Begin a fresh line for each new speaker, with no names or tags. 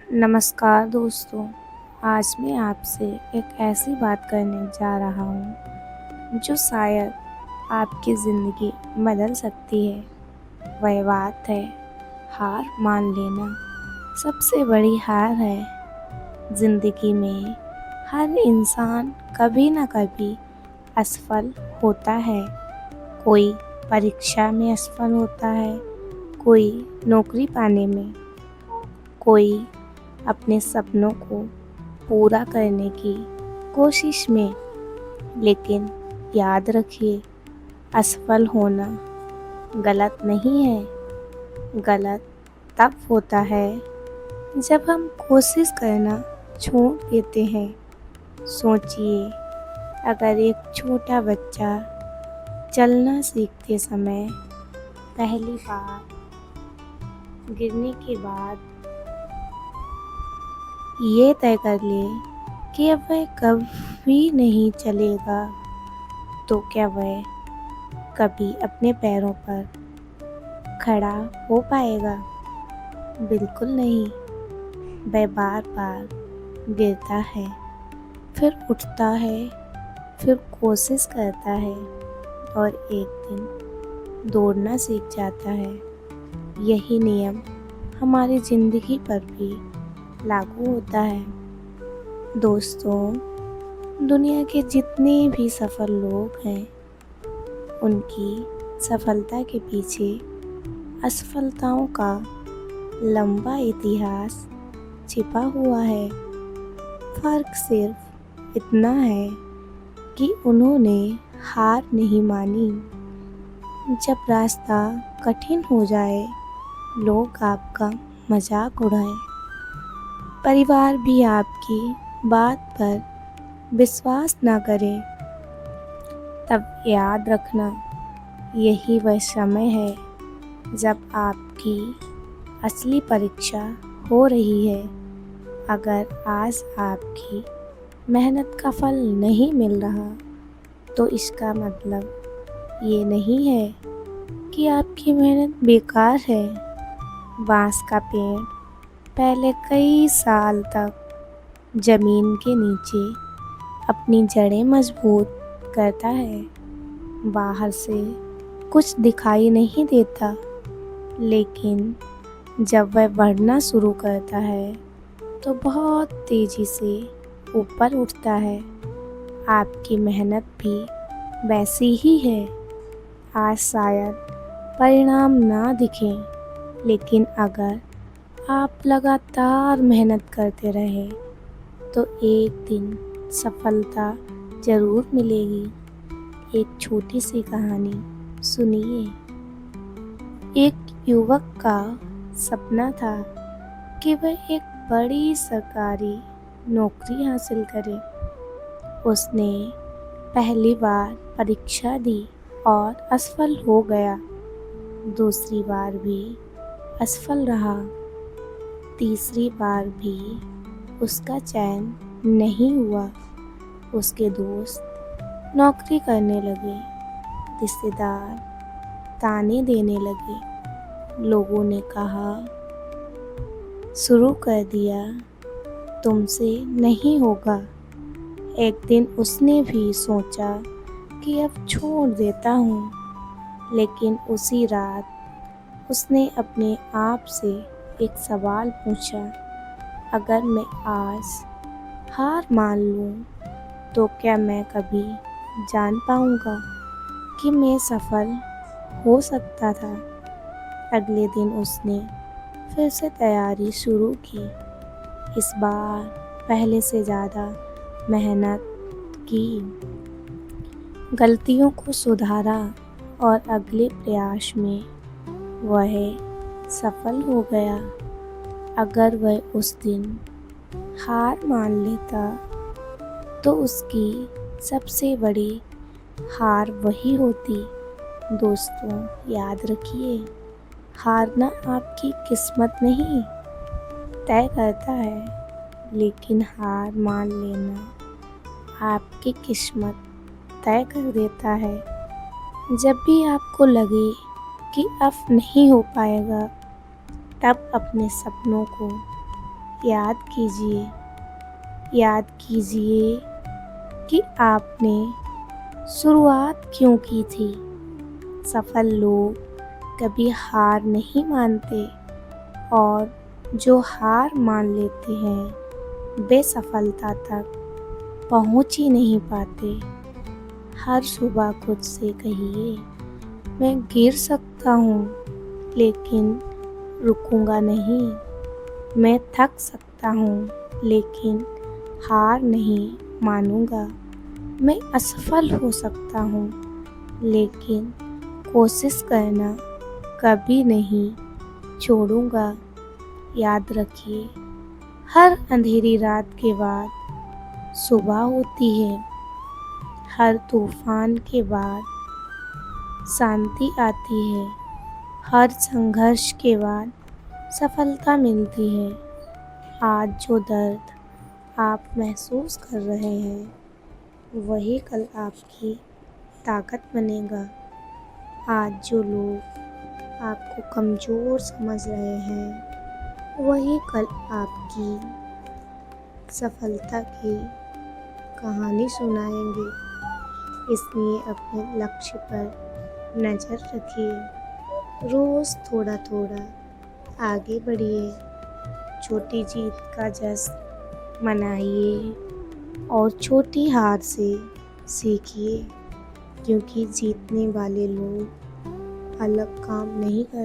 नमस्कार दोस्तों। आज मैं आपसे एक ऐसी बात करने जा रहा हूँ जो शायद आपकी ज़िंदगी बदल सकती है। वह बात है हार मान लेना। सबसे बड़ी हार है ज़िंदगी में। हर इंसान कभी न कभी असफल होता है। कोई परीक्षा में असफल होता है, कोई नौकरी पाने में, कोई अपने सपनों को पूरा करने की कोशिश में। लेकिन याद रखिए, असफल होना गलत नहीं है। गलत तब होता है जब हम कोशिश करना छोड़ देते हैं। सोचिए, अगर एक छोटा बच्चा चलना सीखते समय पहली बार गिरने के बाद ये तय कर ले कि अब वह कभी नहीं चलेगा, तो क्या वह कभी अपने पैरों पर खड़ा हो पाएगा? बिल्कुल नहीं। वह बार बार गिरता है, फिर उठता है, फिर कोशिश करता है और एक दिन दौड़ना सीख जाता है। यही नियम हमारी ज़िंदगी पर भी लागू होता है। दोस्तों, दुनिया के जितने भी सफल लोग हैं, उनकी सफलता के पीछे असफलताओं का लंबा इतिहास छिपा हुआ है। फ़र्क सिर्फ इतना है कि उन्होंने हार नहीं मानी। जब रास्ता कठिन हो जाए, लोग आपका मजाक उड़ाएं, परिवार भी आपकी बात पर विश्वास ना करे, तब याद रखना, यही वह समय है जब आपकी असली परीक्षा हो रही है। अगर आज आपकी मेहनत का फल नहीं मिल रहा, तो इसका मतलब ये नहीं है कि आपकी मेहनत बेकार है। बांस का पेड़ पहले कई साल तक जमीन के नीचे अपनी जड़ें मजबूत करता है। बाहर से कुछ दिखाई नहीं देता, लेकिन जब वह बढ़ना शुरू करता है तो बहुत तेज़ी से ऊपर उठता है। आपकी मेहनत भी वैसी ही है। आज शायद परिणाम ना दिखें, लेकिन अगर आप लगातार मेहनत करते रहे तो एक दिन सफलता ज़रूर मिलेगी। एक छोटी सी कहानी सुनिए। एक युवक का सपना था कि वह एक बड़ी सरकारी नौकरी हासिल करे। उसने पहली बार परीक्षा दी और असफल हो गया। दूसरी बार भी असफल रहा। तीसरी बार भी उसका चयन नहीं हुआ। उसके दोस्त नौकरी करने लगे, रिश्तेदार ताने देने लगे। लोगों ने कहा, शुरू कर दिया, तुमसे नहीं होगा। एक दिन उसने भी सोचा कि अब छोड़ देता हूँ, लेकिन उसी रात उसने अपने आप से एक सवाल पूछा, अगर मैं आज हार मान लूँ तो क्या मैं कभी जान पाऊँगा कि मैं सफल हो सकता था? अगले दिन उसने फिर से तैयारी शुरू की। इस बार पहले से ज़्यादा मेहनत की, गलतियों को सुधारा और अगले प्रयास में वह सफल हो गया। अगर वह उस दिन हार मान लेता तो उसकी सबसे बड़ी हार वही होती। दोस्तों, याद रखिए, हारना आपकी किस्मत नहीं तय करता है, लेकिन हार मान लेना आपकी किस्मत तय कर देता है। जब भी आपको लगे कि अब नहीं हो पाएगा, तब अपने सपनों को याद कीजिए कि आपने शुरुआत क्यों की थी। सफल लोग कभी हार नहीं मानते और जो हार मान लेते हैं वे सफलता तक पहुंच ही नहीं पाते। हर सुबह खुद से कहिए, मैं गिर सकता हूँ लेकिन रुकूंगा नहीं। मैं थक सकता हूँ लेकिन हार नहीं मानूंगा। मैं असफल हो सकता हूँ लेकिन कोशिश करना कभी नहीं छोड़ूंगा। याद रखिए, हर अंधेरी रात के बाद सुबह होती है। हर तूफान के बाद शांति आती है। हर संघर्ष के बाद सफलता मिलती है। आज जो दर्द आप महसूस कर रहे हैं वही कल आपकी ताकत बनेगा। आज जो लोग आपको कमज़ोर समझ रहे हैं वही कल आपकी सफलता की कहानी सुनाएंगे। इसलिए अपने लक्ष्य पर नज़र रखिए। रोज़ थोड़ा थोड़ा आगे बढ़िए। छोटी जीत का जश्न मनाइए और छोटी हार से सीखिए, क्योंकि जीतने वाले लोग अलग काम नहीं करते।